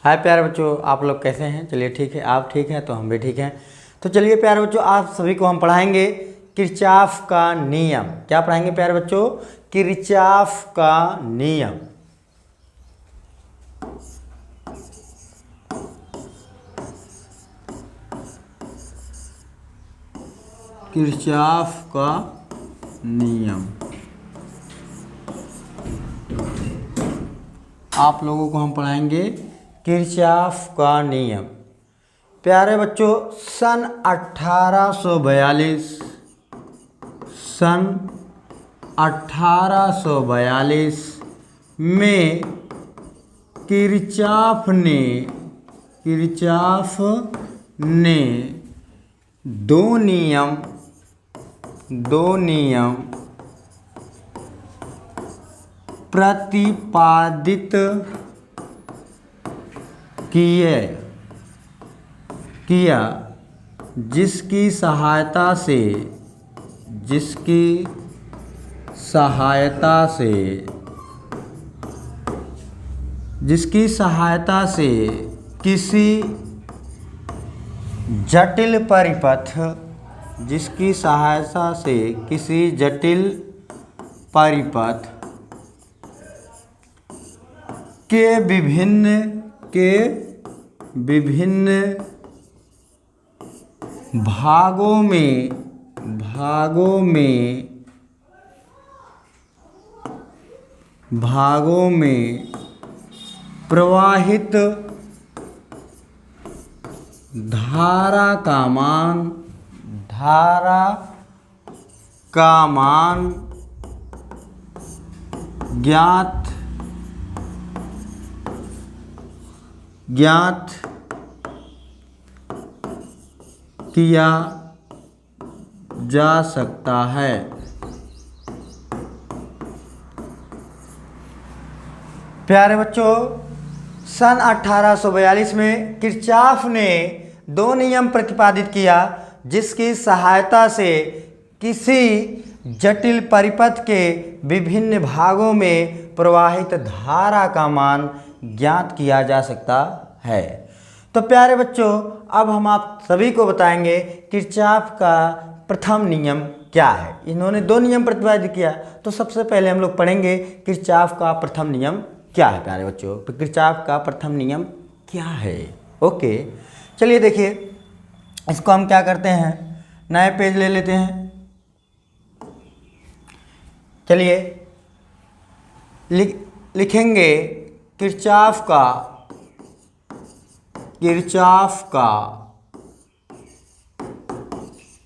हाय प्यारे बच्चों, आप लोग कैसे हैं? चलिए ठीक है, आप ठीक हैं तो हम भी ठीक हैं। तो चलिए प्यारे बच्चों, आप सभी को हम पढ़ाएंगे किरचॉफ का नियम। क्या पढ़ाएंगे प्यारे बच्चों? किरचॉफ का नियम। किरचॉफ का नियम आप लोगों को हम पढ़ाएंगे किरचॉफ का नियम। प्यारे बच्चों, सन 1842 में किरचॉफ ने दो नियम प्रतिपादित किया जिसकी सहायता से किसी जटिल परिपथ के विभिन्न भागों में प्रवाहित धारा का मान ज्ञात किया जा सकता है। प्यारे बच्चों, सन 1842 में किरचॉफ ने दो नियम प्रतिपादित किया जिसकी सहायता से किसी जटिल परिपथ के विभिन्न भागों में प्रवाहित धारा का मान ज्ञात किया जा सकता है। तो प्यारे बच्चों, अब हम आप सभी को बताएंगे किरचॉफ का प्रथम नियम क्या है। इन्होंने दो नियम प्रतिपादित किया, तो सबसे पहले हम लोग पढ़ेंगे किरचॉफ का प्रथम नियम क्या है। प्यारे बच्चों, तो किरचॉफ का प्रथम नियम क्या है? ओके, चलिए देखिए, इसको हम क्या करते हैं, नए पेज ले लेते हैं। चलिए लिखेंगे किरचॉफ का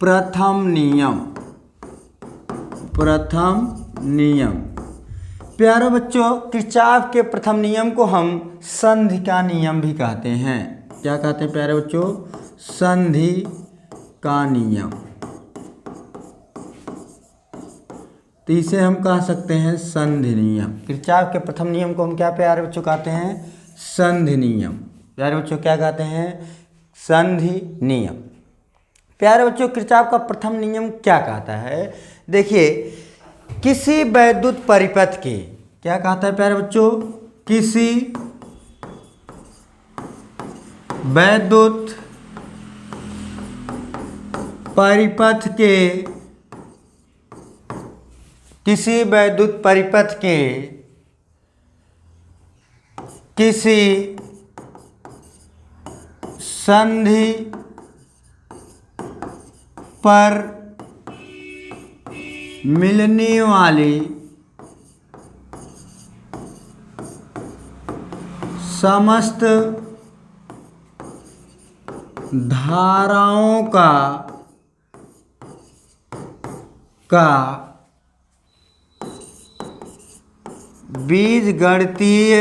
प्रथम नियम। प्यारे बच्चों, किरचॉफ के प्रथम नियम को हम संधि का नियम भी कहते हैं। क्या कहते हैं प्यारे बच्चों? संधि का नियम। तो इसे हम कह सकते हैं संधि नियम। किरचॉफ के प्रथम नियम को हम क्या प्यारे बच्चों कहते हैं? संधि नियम। प्यारे बच्चों, क्या कहते हैं? संधि नियम। प्यारे बच्चों, किरचॉफ का प्रथम नियम क्या कहता है? देखिए, किसी वैद्युत परिपथ के, क्या कहता है प्यारे बच्चों? किसी वैद्युत परिपथ के किसी संधि पर मिलने वाली समस्त धाराओं का बीजगणितीय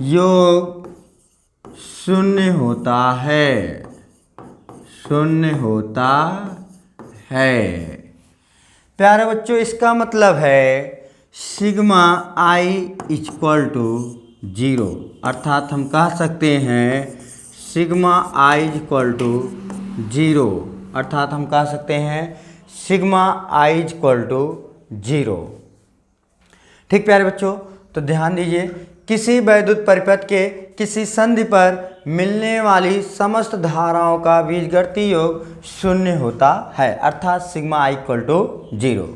योग शून्य होता है। प्यारे बच्चों, इसका मतलब है सिग्मा i इक्वल टू 0, अर्थात हम कह सकते हैं सिग्मा i इक्वल टू 0, अर्थात हम कह सकते हैं सिग्मा i इक्वल टू 0। ठीक प्यारे बच्चों, तो ध्यान दीजिए, किसी वैद्युत परिपथ के किसी संधि पर मिलने वाली समस्त धाराओं का बीजगणितीय योग शून्य होता है, अर्थात सिग्मा आई इक्वल टू 0।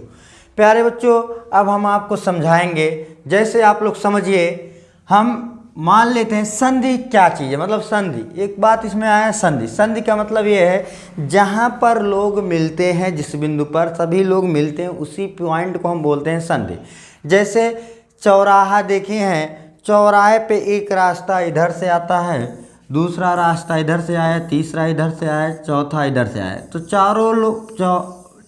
प्यारे बच्चों, अब हम आपको समझाएंगे। जैसे आप लोग समझिए, हम मान लेते हैं संधि क्या चीज़ है, मतलब संधि, एक बात इसमें आया संधि। संधि का मतलब ये है जहाँ पर लोग मिलते हैं, जिस बिंदु पर सभी लोग मिलते हैं उसी पॉइंट को हम बोलते हैं संधि। जैसे चौराहा देखे हैं, चौराहे पे एक रास्ता इधर से आता है, दूसरा रास्ता इधर से आया, तीसरा इधर से आया, चौथा इधर से आया, तो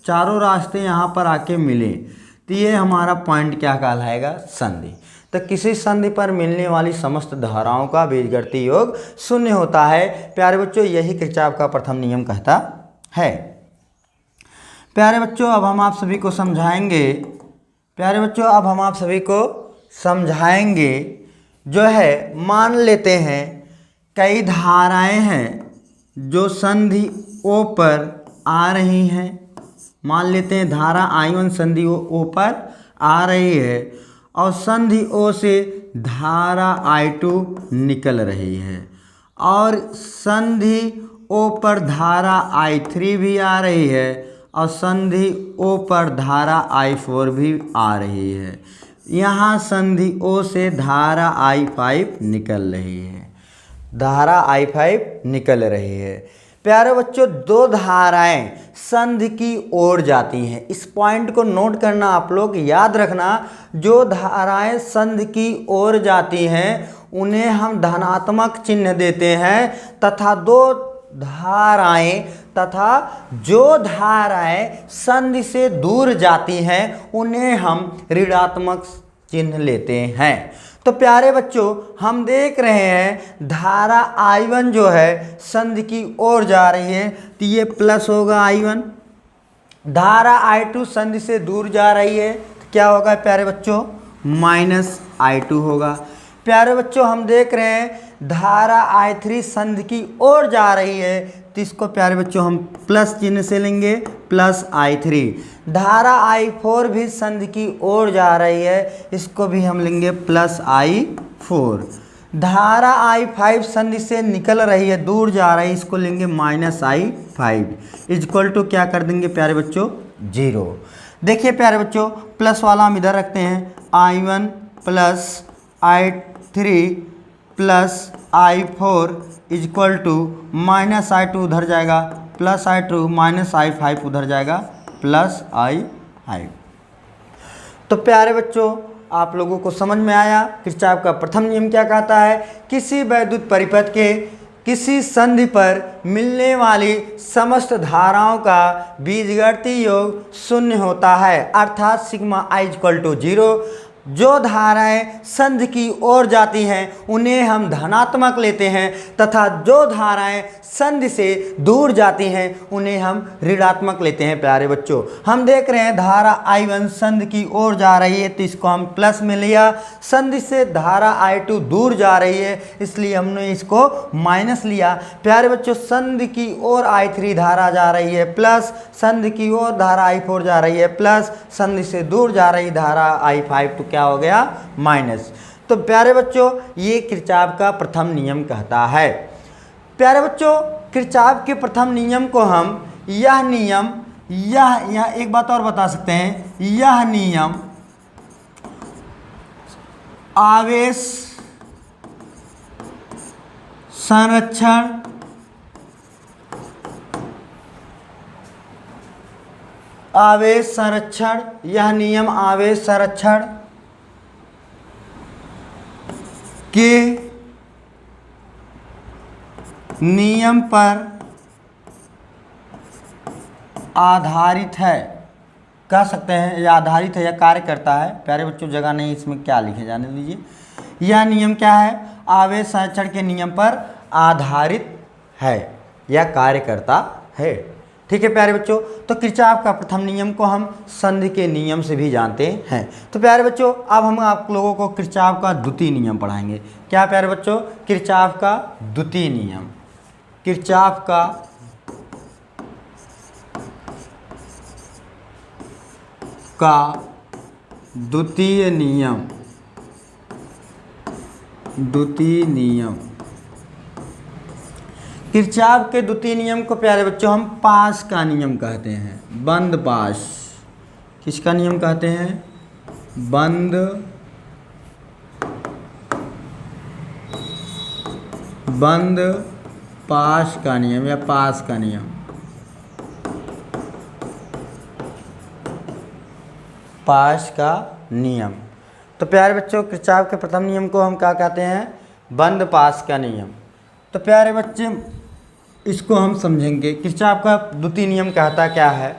चारों रास्ते यहाँ पर आके मिले, तो ये हमारा पॉइंट क्या कहलाएगा, संधि। तो किसी संधि पर मिलने वाली समस्त धाराओं का बीजगणितीय योग शून्य होता है। प्यारे बच्चों, यही किरचॉफ का प्रथम नियम कहता है। प्यारे बच्चों, अब हम आप सभी को समझाएंगे, जो है मान लेते हैं कई धाराएं हैं जो संधि ओ पर आ रही हैं। मान लेते हैं धारा I1 संधि ओ पर आ रही है और संधि ओ से धारा I2 निकल रही है, और संधि ओ पर धारा I3 भी आ रही है, और संधि ओ पर धारा I4 भी आ रही है। यहाँ संधि ओ से धारा I5 निकल रही है, प्यारे बच्चों, दो धाराएं संधि की ओर जाती हैं। इस पॉइंट को नोट करना, आप लोग याद रखना, जो धाराएं संधि की ओर जाती हैं उन्हें हम धनात्मक चिन्ह देते हैं, तथा जो धाराएं संधि से दूर जाती हैं उन्हें हम ऋणात्मक चिन्ह लेते हैं। तो प्यारे बच्चों, हम देख रहे हैं धारा I1 जो है संधि की ओर जा रही है, तो ये प्लस होगा I1। धारा I2 संधि से दूर जा रही है, तो क्या होगा प्यारे बच्चों, माइनस I2 होगा। प्यारे बच्चों, हम देख रहे हैं धारा I3 संधि की ओर जा रही है, तो इसको प्यारे बच्चों हम प्लस चिन्ह से लेंगे, प्लस I3। धारा I4 भी संधि की ओर जा रही है, इसको भी हम लेंगे प्लस I4। धारा I5 संधि से निकल रही है, दूर जा रही है, इसको लेंगे माइनस I5 इक्वल टू क्या कर देंगे प्यारे बच्चों, 0। देखिए प्यारे बच्चों, प्लस वाला हम इधर रखते हैं, I1 plus I3 plus I4 equal to minus I2 उधर जाएगा, प्लस I2 माइनस I5 उधर जाएगा, प्लस I5। तो प्यारे बच्चों, आप लोगों को समझ में आया किरचॉफ का प्रथम नियम क्या कहता है। किसी वैद्युत परिपथ के किसी संधि पर मिलने वाली समस्त धाराओं का बीजगणितीय योग शून्य होता है, अर्थात सिग्मा आई इक्वल टू 0। जो धाराएं संधि की ओर जाती हैं उन्हें हम धनात्मक लेते हैं, तथा जो धाराएं संधि से दूर जाती हैं उन्हें हम ऋणात्मक लेते हैं। प्यारे बच्चों, हम देख रहे हैं धारा I1 संधि की ओर जा रही है, तो इसको हम प्लस में लिया। संधि से धारा I2 दूर जा रही है, इसलिए हमने इसको माइनस लिया। प्यारे बच्चों, संधि की ओर I3 धारा जा रही है प्लस, संधि की ओर धारा I4 जा रही है प्लस, संधि से दूर जा रही धारा I5 तो क्या हो गया, माइनस। तो प्यारे बच्चों, ये किरचॉफ का प्रथम नियम कहता है। प्यारे बच्चों, किरचॉफ के प्रथम नियम को हम यह एक बात और बता सकते हैं, यह नियम आवेश संरक्षण यह नियम आवेश संरक्षण के नियम पर आधारित है, कह सकते हैं, या आधारित है या कार्य करता है। प्यारे बच्चों, जगह नहीं इसमें, क्या लिखे जाने दीजिए। यह नियम क्या है, आवेश संरक्षण के नियम पर आधारित है या कार्य करता है। ठीक है प्यारे बच्चों, तो किरचॉफ का प्रथम नियम को हम संधि के नियम से भी जानते हैं। तो प्यारे बच्चों, अब हम आप लोगों को किरचॉफ का द्वितीय नियम पढ़ाएंगे। क्या प्यारे बच्चों, किरचॉफ का द्वितीय नियम, किरचॉफ का द्वितीय नियम, द्वितीय नियम। किरचॉफ के द्वितीय नियम को प्यारे बच्चों हम पास का नियम कहते हैं। बंद पास, किसका नियम कहते हैं? बंद बंद पास का नियम या पास का नियम। पास का नियम। तो प्यारे बच्चों किरचॉफ के प्रथम नियम को हम क्या कहते हैं? बंद पास का नियम। तो प्यारे बच्चे इसको हम समझेंगे। किरचॉफ का द्वितीय नियम कहता क्या है?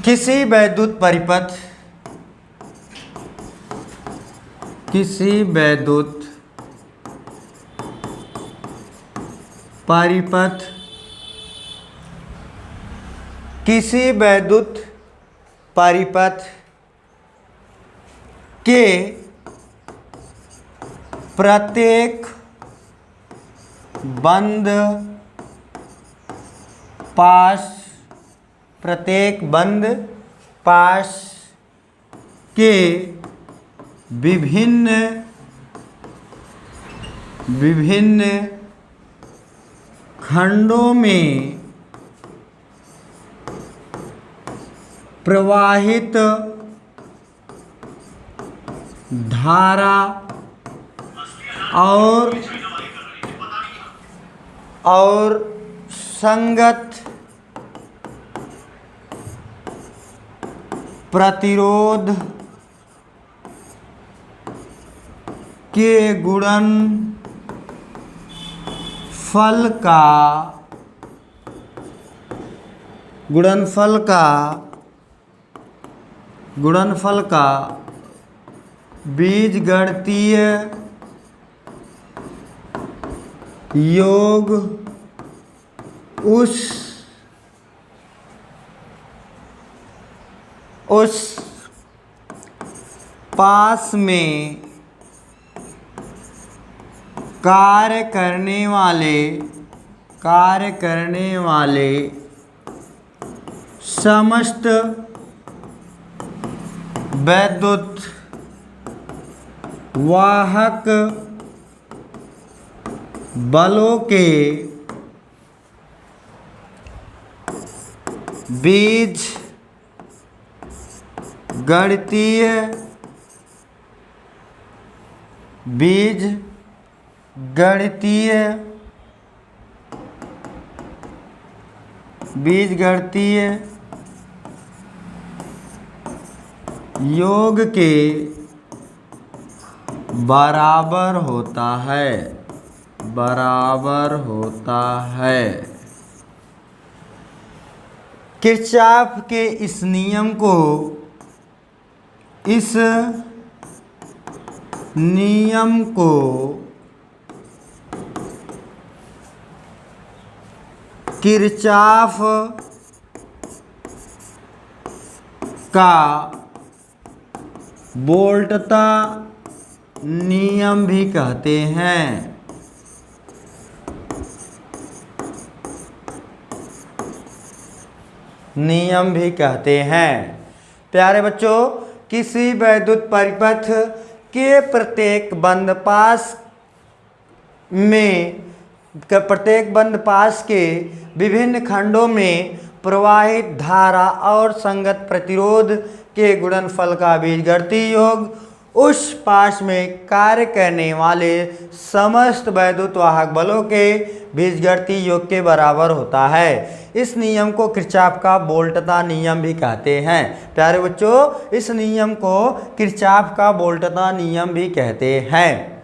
किसी वैद्युत परिपथ, किसी वैद्युत परिपथ, किसी वैद्युत परिपथ के प्रत्येक बंद पास, प्रत्येक बंद पास के विभिन्न विभिन्न खंडों में प्रवाहित धारा और संगत प्रतिरोध के गुणनफल का बीजगणितीय योग उस पास में कार्य करने वाले समस्त वैद्युत वाहक बलों के बीजगणितीय योग के बराबर होता है। किरचॉफ के इस नियम को किरचॉफ का वोल्टता नियम भी कहते हैं। प्यारे बच्चों किसी वैद्युत परिपथ के प्रत्येक बंद पास के विभिन्न खंडों में प्रवाहित धारा और संगत प्रतिरोध के गुणनफल का बीजगणितीय योग उस पास में कार्य करने वाले समस्त वैद्युत वाहक बलों के बीजगणितीय योग के बराबर होता है। इस नियम को किरचॉफ का वोल्टता नियम भी कहते हैं। प्यारे बच्चों इस नियम को किरचॉफ का वोल्टता नियम भी कहते हैं।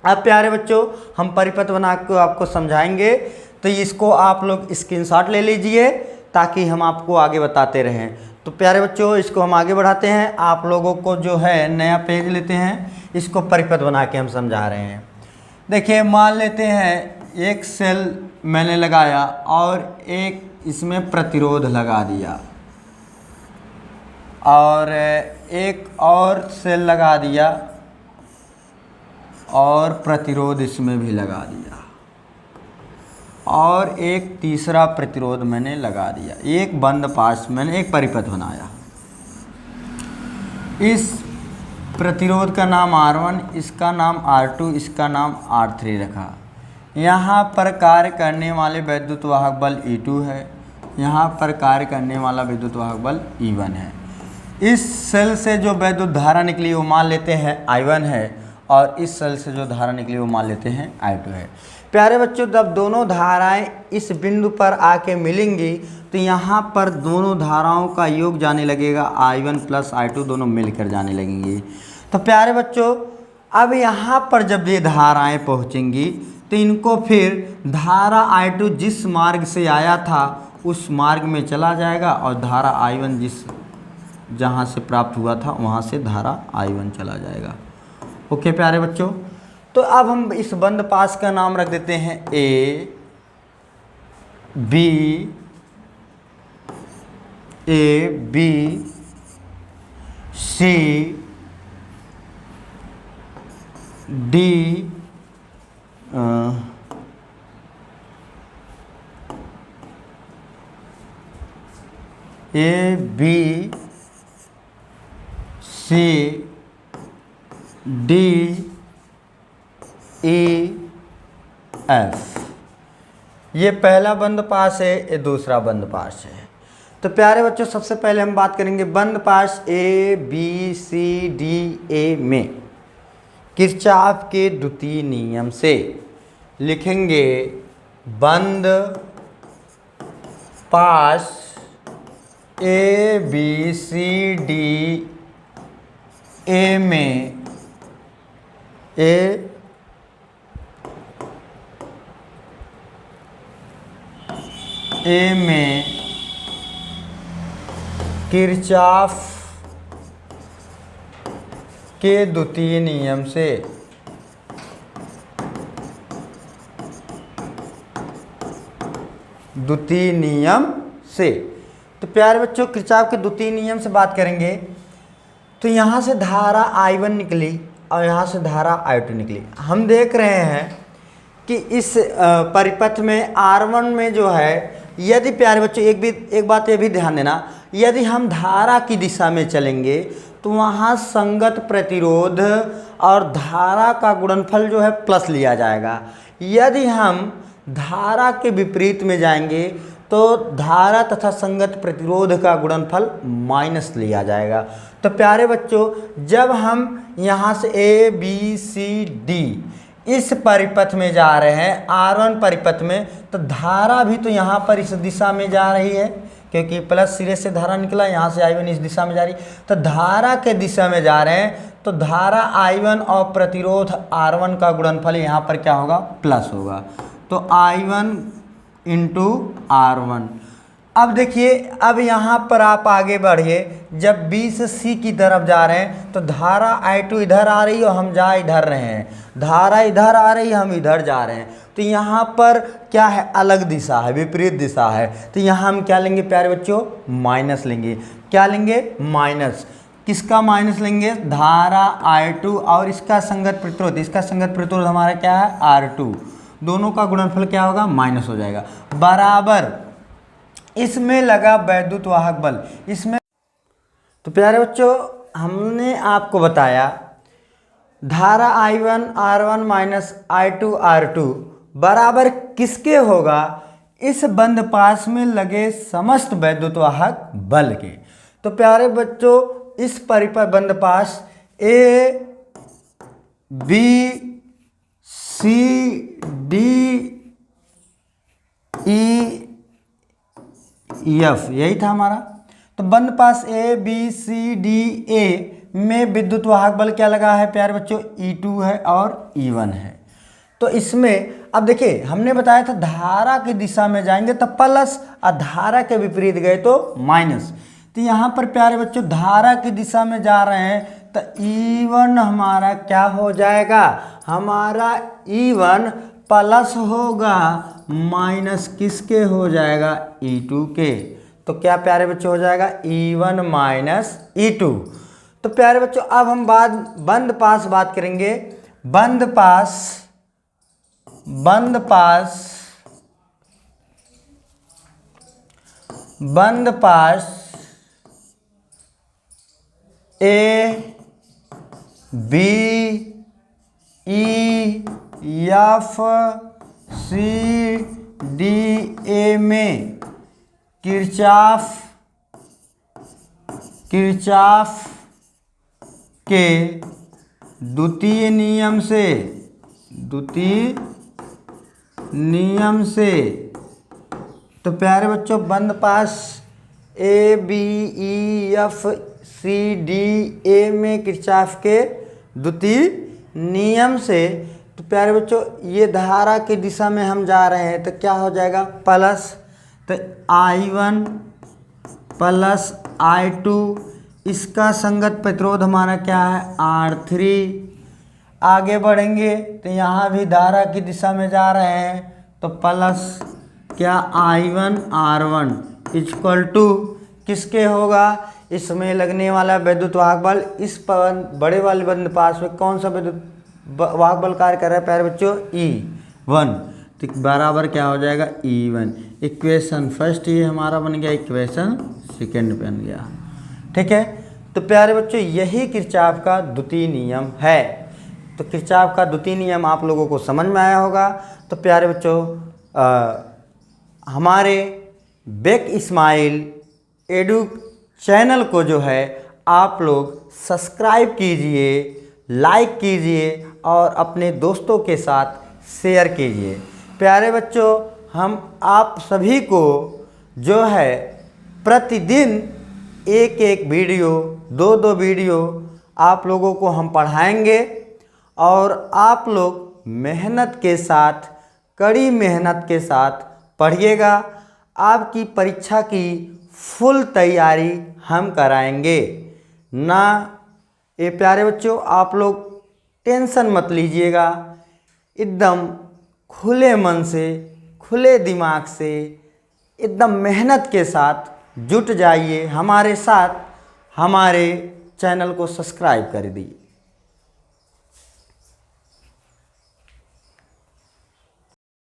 अब प्यारे बच्चों हम परिपथ बना के आपको समझाएंगे, तो इसको आप लोग स्क्रीनशॉट ले लीजिए ताकि हम आपको आगे बताते रहें। तो प्यारे बच्चों इसको हम आगे बढ़ाते हैं। आप लोगों को जो है नया पेज लेते हैं, इसको परिपथ बना के हम समझा रहे हैं। देखिए मान लेते हैं एक सेल मैंने लगाया और एक इसमें प्रतिरोध लगा दिया और एक और सेल लगा दिया और प्रतिरोध इसमें भी लगा दिया और एक तीसरा प्रतिरोध मैंने लगा दिया। एक बंद पास मैंने एक परिपथ बनाया। इस प्रतिरोध का नाम R1, इसका नाम R2, इसका नाम R3 रखा। यहाँ पर कार्य करने वाले वैद्युत वाहक बल E2 है, यहाँ पर कार्य करने वाला विद्युत वाहक बल E1 है। इस सेल से जो वैद्युत धारा निकली वो मान लेते हैं I1 है, और इस सेल से जो धारा निकली वो मान लेते हैं I2 है। प्यारे बच्चों, जब दोनों धाराएं इस बिंदु पर आके मिलेंगी तो यहाँ पर दोनों धाराओं का योग जाने लगेगा, I1 प्लस I2 दोनों मिलकर जाने लगेंगी। तो प्यारे बच्चों, अब यहाँ पर जब ये धाराएं पहुँचेंगी तो इनको फिर धारा I2 जिस मार्ग से आया था उस मार्ग में चला जाएगा, और धारा I1 जहाँ से प्राप्त हुआ था वहाँ से धारा I1 चला जाएगा। ओके प्यारे बच्चों, तो अब हम इस बंद पास का नाम रख देते हैं A, B, C, D, A, B, C, D, E, F। ये पहला बंद पास है, ये दूसरा बंद पास है। तो प्यारे बच्चों, सबसे पहले हम बात करेंगे बंद पास A, B, C, D, A में किरचॉफ के द्वितीय नियम से लिखेंगे बंद पास A, B, C, D, A में किरचॉफ के द्वितीय नियम से तो प्यारे बच्चों, किरचॉफ के द्वितीय नियम से बात करेंगे तो यहाँ से धारा I1 निकली और यहाँ से धारा I2 निकली। हम देख रहे हैं कि इस परिपथ में R1 में जो है, यदि प्यारे बच्चों एक बात ये भी ध्यान देना, यदि हम धारा की दिशा में चलेंगे तो वहाँ संगत प्रतिरोध और धारा का गुणनफल जो है प्लस लिया जाएगा। यदि हम धारा के विपरीत में जाएंगे तो धारा तथा संगत प्रतिरोध का गुणनफल माइनस लिया जाएगा। तो प्यारे बच्चों, जब हम यहाँ से A, B, C, D इस परिपथ में जा रहे हैं, R1 परिपथ में, तो धारा भी तो यहाँ पर इस दिशा में जा रही है, क्योंकि प्लस सिरे से धारा निकला, यहाँ से I1 इस दिशा में जा रही। तो धारा के दिशा में जा रहे हैं तो धारा I1 और प्रतिरोध R1 का गुणनफल यहाँ पर क्या होगा, प्लस होगा। तो I1 इंटू R1। अब देखिए, अब यहाँ पर आप आगे बढ़िए, जब B से C की तरफ जा रहे हैं तो धारा I2 इधर आ रही है और हम जा इधर रहे हैं, धारा इधर आ रही है, हम इधर जा रहे हैं। तो यहाँ पर क्या है, अलग दिशा है, विपरीत दिशा है। तो यहाँ हम क्या लेंगे प्यारे बच्चों, माइनस लेंगे। क्या लेंगे, माइनस। किसका माइनस लेंगे, धारा I2 और इसका संगत प्रतिरोध, इसका संगत प्रतिरोध हमारा क्या है, R2। दोनों का गुणनफल क्या होगा, माइनस हो जाएगा, बराबर इसमें लगा वैद्युत वाहक बल इसमें। तो प्यारे बच्चों, हमने आपको बताया धारा I1 R1 minus I2 R2 बराबर किसके होगा, इस बंद पास में लगे समस्त वैद्युत वाहक बल के। तो प्यारे बच्चों, इस परिपथ बंद पास A, B, C, D, E, F यही था हमारा। तो बंद पास A, B, C, D, A में विद्युत वाहक बल क्या लगा है प्यारे बच्चों, E2 है और E1 है। तो इसमें अब देखिए, हमने बताया था धारा की दिशा में जाएंगे तो प्लस, और धारा के विपरीत गए तो माइनस। तो यहाँ पर प्यारे बच्चों, धारा की दिशा में जा रहे हैं तो E1 हमारा क्या हो जाएगा, हमारा E1 प्लस होगा, माइनस किसके हो जाएगा, E2 के। तो क्या प्यारे बच्चों हो जाएगा, E1 माइनस E2। तो प्यारे बच्चों, अब हम बंद पास बात करेंगे। बंद path A B E F C D A में किरचॉफ के द्वितीय नियम से तो प्यारे बच्चों बंद path A B E F C D A में किरचॉफ के द्वितीय नियम से तो प्यारे बच्चों ये धारा की दिशा में हम जा रहे हैं तो क्या हो जाएगा प्लस तो I1 प्लस I2 इसका संगत प्रतिरोध हमारा क्या है R3। आगे बढ़ेंगे तो यहाँ भी धारा की दिशा में जा रहे हैं तो प्लस क्या I1 R1 इक्वल टू किसके होगा इसमें लगने वाला विद्युत वाहक बल इस बड़े वाले बंद पास में कौन सा विद्युत वाहक बल कार्य कर रहा है प्यारे बच्चों E1 तो बराबर क्या हो जाएगा E1। इक्वेशन फर्स्ट ये हमारा बन गया, इक्वेशन सेकेंड बन गया। ठीक है तो प्यारे बच्चों यही किरचॉफ का द्वितीय नियम है। तो किरचॉफ का द्वितीय नियम आप लोगों को समझ में आया होगा। तो प्यारे बच्चों हमारे बेक इस्माइल एडू चैनल को जो है आप लोग सब्सक्राइब कीजिए, लाइक कीजिए और अपने दोस्तों के साथ शेयर कीजिए। प्यारे बच्चों हम आप सभी को जो है प्रतिदिन एक एक वीडियो दो वीडियो आप लोगों को हम पढ़ाएंगे और आप लोग मेहनत के साथ कड़ी मेहनत के साथ पढ़िएगा। आपकी परीक्षा की फुल तैयारी हम कराएंगे ना। ये प्यारे बच्चों आप लोग टेंशन मत लीजिएगा, एकदम खुले मन से खुले दिमाग से एकदम मेहनत के साथ जुट जाइए हमारे साथ। हमारे चैनल को सब्सक्राइब कर दीजिए।